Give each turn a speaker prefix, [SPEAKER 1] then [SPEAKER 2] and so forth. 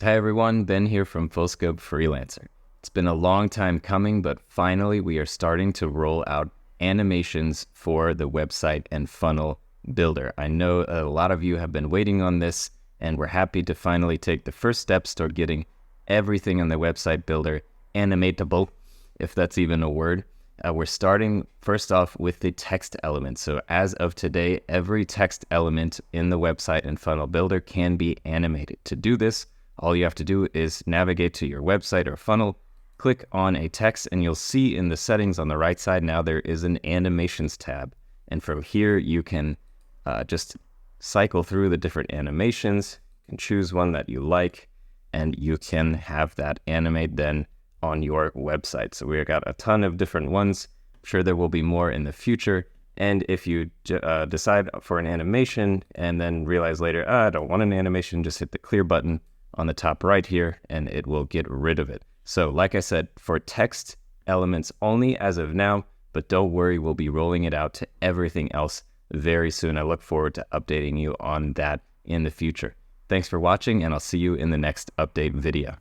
[SPEAKER 1] Hi everyone, Ben here from Full Scope Freelancer. It's been a long time coming, but finally we are starting to roll out animations for the website and funnel builder. I know a lot of you have been waiting on this, and we're happy to finally take the first steps toward getting everything on the website builder animatable, if that's even a word. We're starting first off with the text element. So as of today, every text element in the website and funnel builder can be animated. To do this, all you have to do is navigate to your website or funnel, click on a text, and you'll see in the settings on the right side now there is an animations tab. And from here you can just cycle through the different animations, and choose one that you like, and you can have that animate then on your website. So we've got a ton of different ones. I'm sure there will be more in the future. And if you decide for an animation and then realize later, I don't want an animation, just hit the clear button on the top right here and it will get rid of it. So like I said, for text elements only as of now, but don't worry, we'll be rolling it out to everything else very soon. I look forward to updating you on that in the future. Thanks for watching, and I'll see you in the next update video.